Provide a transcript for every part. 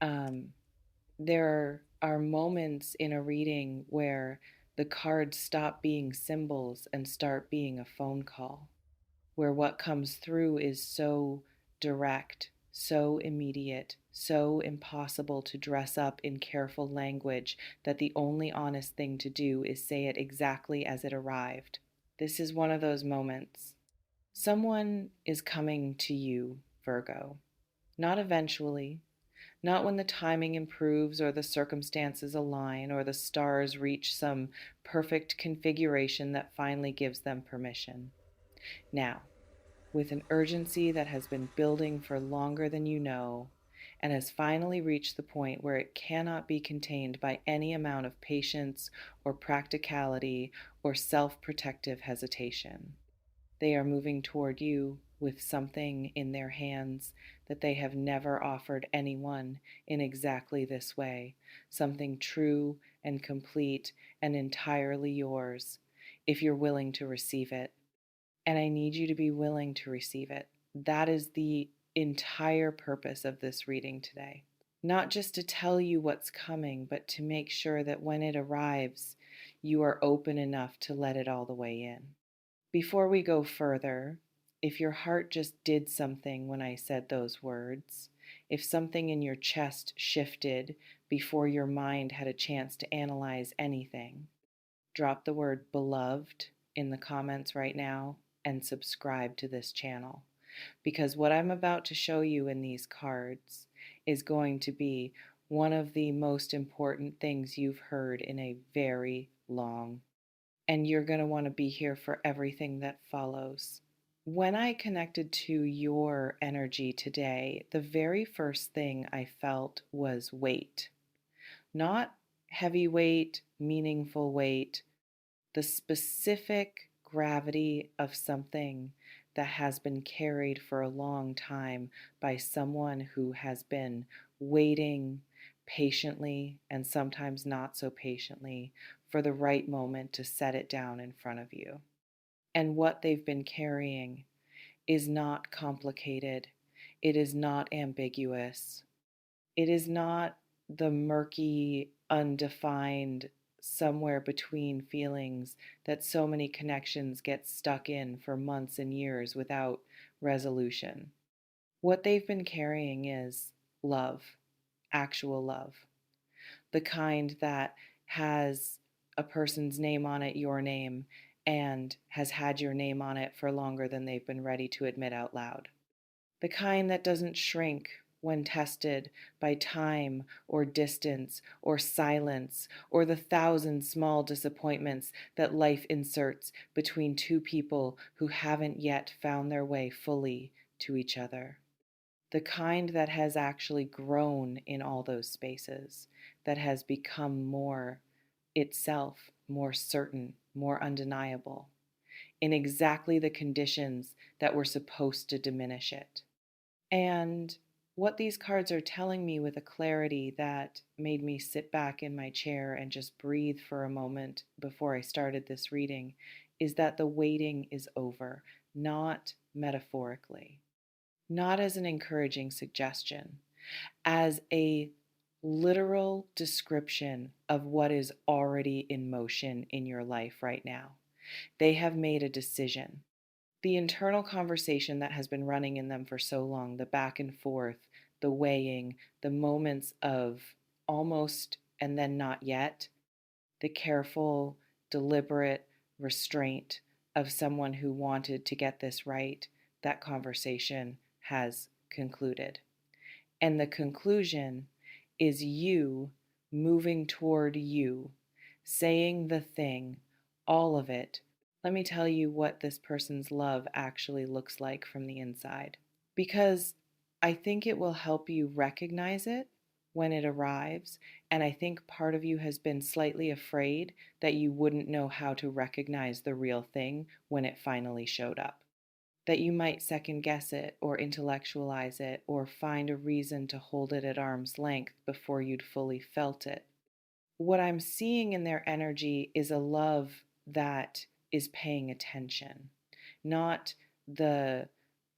Um, there are moments in a reading where the cards stop being symbols and start being a phone call, where what comes through is so direct, so immediate, so impossible to dress up in careful language that the only honest thing to do is say it exactly as it arrived. This is one of those moments. Someone is coming to you, Virgo. Not eventually, not when the timing improves or the circumstances align or the stars reach some perfect configuration that finally gives them permission. Now, with an urgency that has been building for longer than you know, and has finally reached the point where it cannot be contained by any amount of patience or practicality or self protective hesitation. They are moving toward you with something in their hands that they have never offered anyone in exactly this way, something true and complete and entirely yours, if you're willing to receive it. And I need you to be willing to receive it. That is the entire purpose of this reading today. Not just to tell you what's coming, but to make sure that when it arrives, you are open enough to let it all the way in. Before we go further, if your heart just did something when I said those words, if something in your chest shifted before your mind had a chance to analyze anything, drop the word beloved in the comments right now and subscribe to this channel. Because what I'm about to show you in these cards is going to be one of the most important things you've heard in a very long, and you're going to want to be here for everything that follows. When I connected to your energy today, the very first thing I felt was weight. Not heavy weight, meaningful weight, the specific gravity of something that has been carried for a long time by someone who has been waiting patiently and sometimes not so patiently for the right moment to set it down in front of you. And what they've been carrying is not complicated, it is not ambiguous, it is not the murky, undefined, somewhere between feelings that so many connections get stuck in for months and years without resolution. What they've been carrying is love, actual love, the kind that has a person's name on it, your name, and has had your name on it for longer than they've been ready to admit out loud. The kind that doesn't shrink when tested by time or distance or silence or the thousand small disappointments that life inserts between two people who haven't yet found their way fully to each other. The kind that has actually grown in all those spaces, that has become more itself, more certain, more undeniable, in exactly the conditions that were supposed to diminish it. And what these cards are telling me with a clarity that made me sit back in my chair and just breathe for a moment before I started this reading is that the waiting is over, not metaphorically, not as an encouraging suggestion, as a literal description of what is already in motion in your life right now. They have made a decision. The internal conversation that has been running in them for so long, the back and forth, the weighing, the moments of almost and then not yet, the careful, deliberate restraint of someone who wanted to get this right, that conversation has concluded. And the conclusion is you moving toward you, saying the thing, all of it. Let me tell you what this person's love actually looks like from the inside. Because I think it will help you recognize it when it arrives. And I think part of you has been slightly afraid that you wouldn't know how to recognize the real thing when it finally showed up, that you might second guess it or intellectualize it or find a reason to hold it at arm's length before you'd fully felt it. What I'm seeing in their energy is a love that is paying attention, not the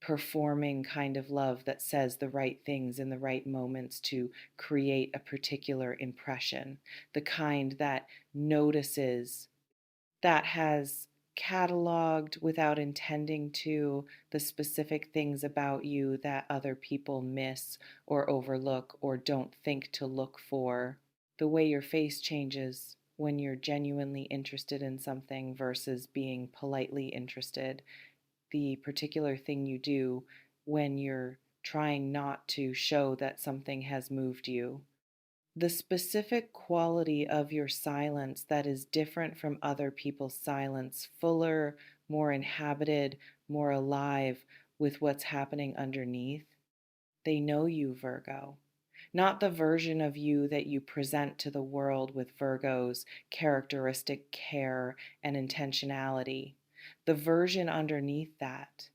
performing kind of love that says the right things in the right moments to create a particular impression, the kind that notices, that has cataloged without intending to the specific things about you that other people miss or overlook or don't think to look for. The way your face changes when you're genuinely interested in something versus being politely interested, the particular thing you do when you're trying not to show that something has moved you, the specific quality of your silence that is different from other people's silence, fuller, more inhabited, more alive with what's happening underneath. They know you, Virgo. Not the version of you that you present to the world with Virgo's characteristic care and intentionality. The version underneath that,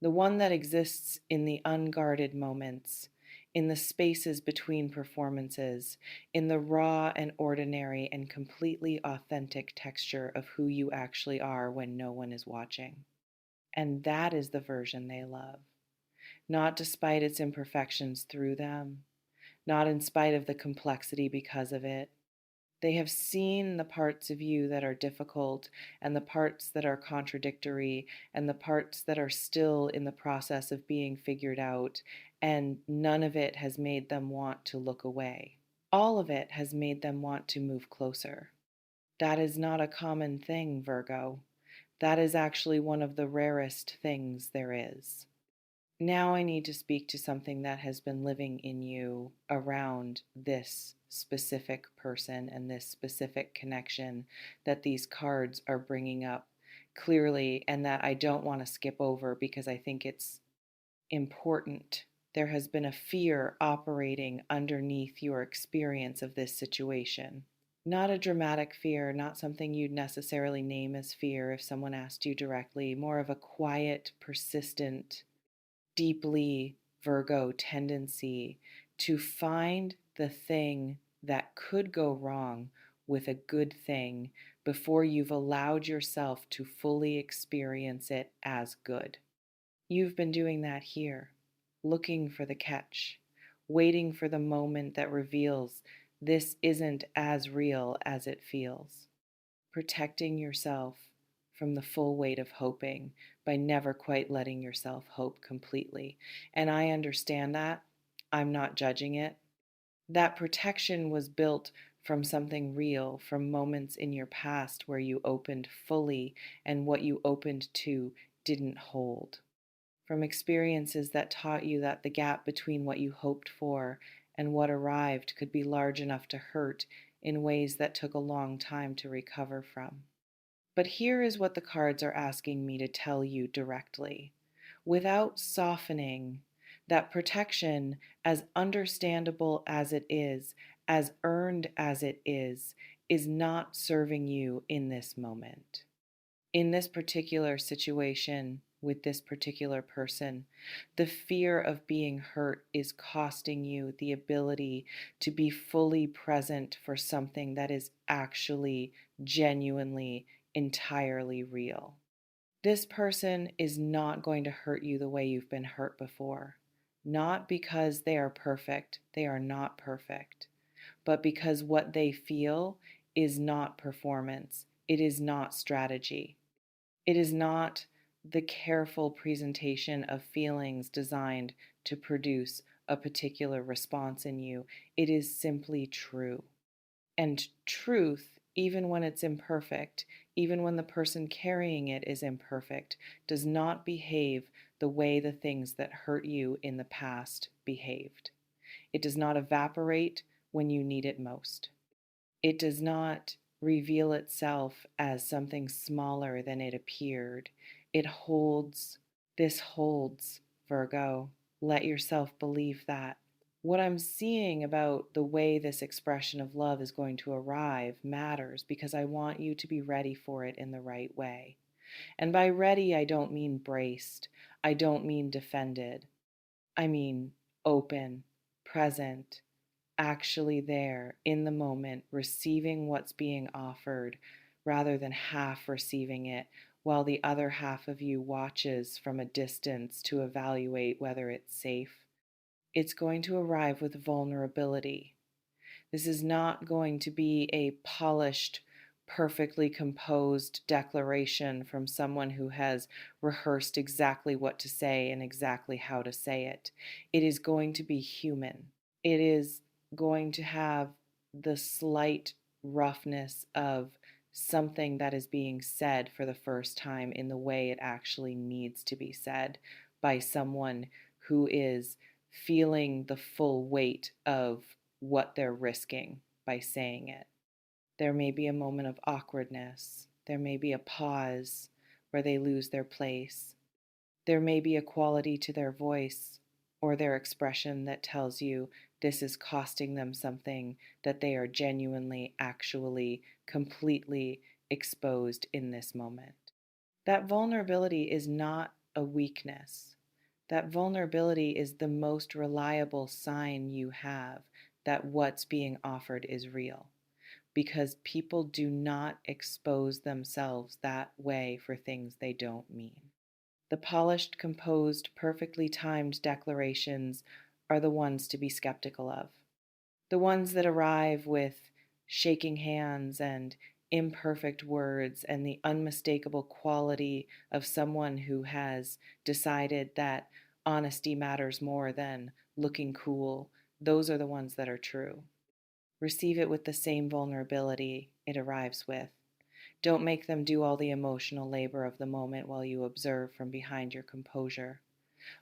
the one that exists in the unguarded moments, in the spaces between performances, in the raw and ordinary and completely authentic texture of who you actually are when no one is watching. And that is the version they love, not despite its imperfections through them, not in spite of the complexity because of it. They have seen the parts of you that are difficult and the parts that are contradictory and the parts that are still in the process of being figured out, and none of it has made them want to look away. All of it has made them want to move closer. That is not a common thing, Virgo. That is actually one of the rarest things there is. Now I need to speak to something that has been living in you around this specific person and this specific connection that these cards are bringing up clearly, and that I don't want to skip over because I think it's important. There has been a fear operating underneath your experience of this situation. Not a dramatic fear, not something you'd necessarily name as fear if someone asked you directly, more of a quiet, persistent, deeply Virgo tendency to find the thing that could go wrong with a good thing before you've allowed yourself to fully experience it as good. You've been doing that here, looking for the catch, waiting for the moment that reveals this isn't as real as it feels, protecting yourself from the full weight of hoping by never quite letting yourself hope completely. And I understand that. I'm not judging it. That protection was built from something real, from moments in your past where you opened fully and what you opened to didn't hold, from experiences that taught you that the gap between what you hoped for and what arrived could be large enough to hurt in ways that took a long time to recover from. But here is what the cards are asking me to tell you directly, without softening, that protection, as understandable as it is, as earned as it is not serving you in this moment. In this particular situation, with this particular person, the fear of being hurt is costing you the ability to be fully present for something that is actually, genuinely, entirely real. This person is not going to hurt you the way you've been hurt before. Not because they are perfect, they are not perfect, but because what they feel is not performance, it is not strategy. It is not the careful presentation of feelings designed to produce a particular response in you. It is simply true. And truth, even when it's imperfect, even when the person carrying it is imperfect, does not behave the way the things that hurt you in the past behaved. It does not evaporate when you need it most. It does not reveal itself as something smaller than it appeared. It holds. This holds, Virgo. Let yourself believe that. What I'm seeing about the way this expression of love is going to arrive matters because I want you to be ready for it in the right way. And by ready, I don't mean braced. I don't mean defended. I mean open, present, actually there in the moment, receiving what's being offered rather than half receiving it while the other half of you watches from a distance to evaluate whether it's safe. It's going to arrive with vulnerability. This is not going to be a polished, perfectly composed declaration from someone who has rehearsed exactly what to say and exactly how to say it. It is going to be human. It is going to have the slight roughness of something that is being said for the first time in the way it actually needs to be said by someone who is feeling the full weight of what they're risking by saying it. There may be a moment of awkwardness. There may be a pause where they lose their place. There may be a quality to their voice or their expression that tells you this is costing them something that they are genuinely, actually, completely exposed in this moment. That vulnerability is not a weakness. That vulnerability is the most reliable sign you have that what's being offered is real, because people do not expose themselves that way for things they don't mean. The polished, composed, perfectly timed declarations are the ones to be skeptical of. The ones that arrive with shaking hands and imperfect words and the unmistakable quality of someone who has decided that honesty matters more than looking cool, those are the ones that are true. Receive it with the same vulnerability it arrives with. Don't make them do all the emotional labor of the moment while you observe from behind your composure.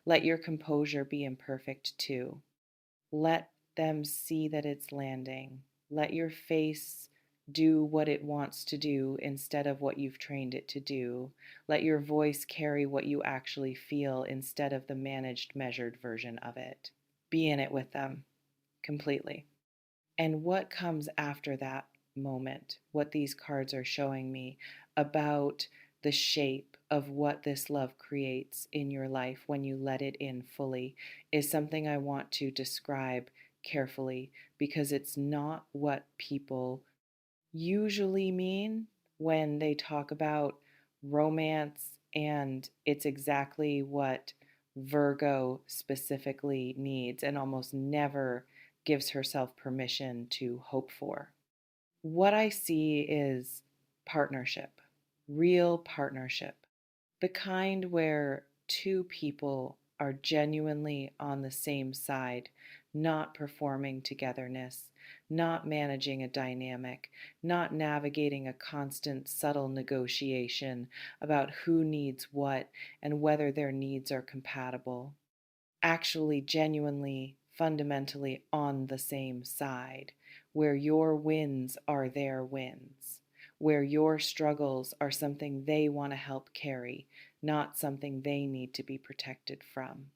Let your composure be imperfect too. Let them see that it's landing. Let your face do what it wants to do instead of what you've trained it to do. Let your voice carry what you actually feel instead of the managed, measured version of it. Be in it with them completely. And what comes after that moment, what these cards are showing me about the shape of what this love creates in your life when you let it in fully, is something I want to describe carefully, because it's not what people usually mean when they talk about romance, and it's exactly what Virgo specifically needs and almost never gives herself permission to hope for. What I see is partnership, real partnership, the kind where two people are genuinely on the same side, not performing togetherness, not managing a dynamic, not navigating a constant subtle negotiation about who needs what and whether their needs are compatible. Actually, genuinely, fundamentally on the same side, where your wins are their wins, where your struggles are something they want to help carry, not something they need to be protected from,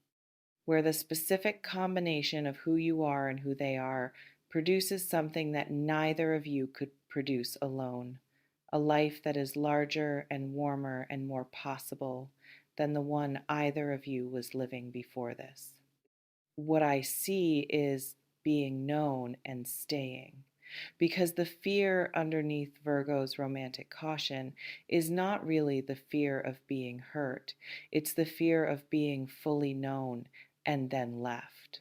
where the specific combination of who you are and who they are produces something that neither of you could produce alone, a life that is larger and warmer and more possible than the one either of you was living before this. What I see is being known and staying. Because the fear underneath Virgo's romantic caution is not really the fear of being hurt, it's the fear of being fully known and then left,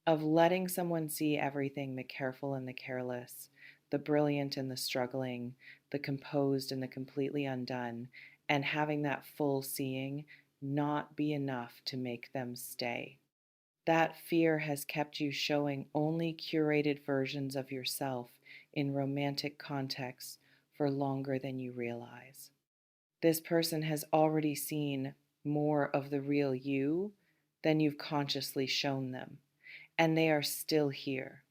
of letting someone see everything, the careful and the careless, the brilliant and the struggling, the composed and the completely undone, and having that full seeing not be enough to make them stay. That fear has kept you showing only curated versions of yourself in romantic contexts for longer than you realize. This person has already seen more of the real you than you've consciously shown them, and they are still here,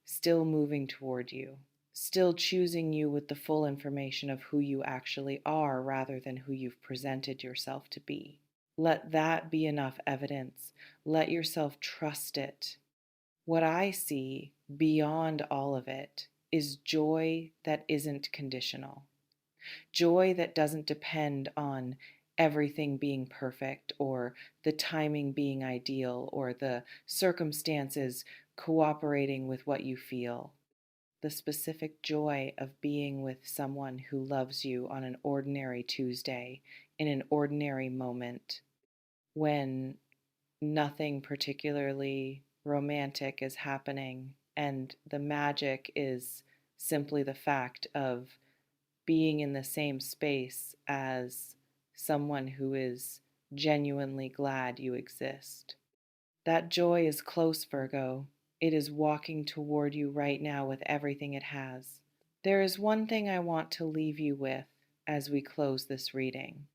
still moving toward you, still choosing you with the full information of who you actually are rather than who you've presented yourself to be. Let that be enough evidence. Let yourself trust it. What I see beyond all of it is joy that isn't conditional, joy that doesn't depend on everything being perfect or the timing being ideal or the circumstances cooperating with what you feel. the specific joy of being with someone who loves you on an ordinary Tuesday in an ordinary moment when nothing particularly romantic is happening, and the magic is simply the fact of being in the same space as someone who is genuinely glad you exist. That joy is close, Virgo. It is walking toward you right now with everything it has. There is one thing I want to leave you with as we close this reading.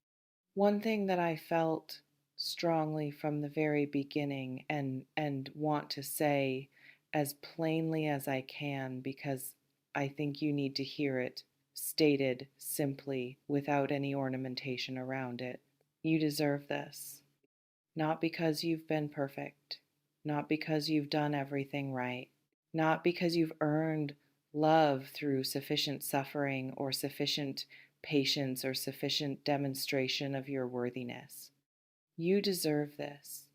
One thing that I felt strongly from the very beginning and want to say as plainly as I can because I think you need to hear it stated simply without any ornamentation around it. You deserve this. Not because you've been perfect, not because you've done everything right, not because you've earned love through sufficient suffering or sufficient patience or sufficient demonstration of your worthiness. You deserve this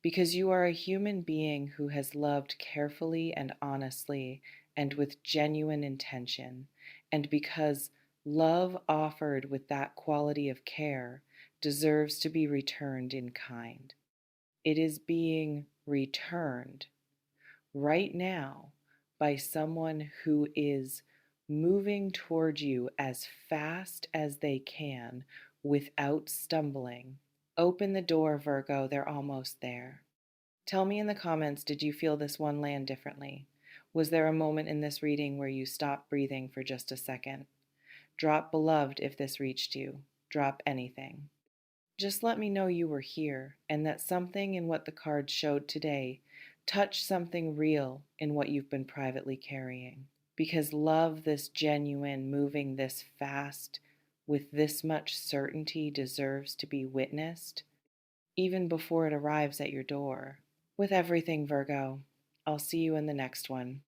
because you are a human being who has loved carefully and honestly and with genuine intention, and because love offered with that quality of care deserves to be returned in kind. It is being returned right now by someone who is moving toward you as fast as they can without stumbling. Open the door, Virgo, they're almost there. Tell me in the comments, did you feel this one land differently? Was there a moment in this reading where you stopped breathing for just a second? Drop beloved if this reached you. Drop anything. Just let me know you were here and that something in what the cards showed today touched something real in what you've been privately carrying. Because love this genuine, moving this fast, with this much certainty deserves to be witnessed, even before it arrives at your door. With everything, Virgo, I'll see you in the next one.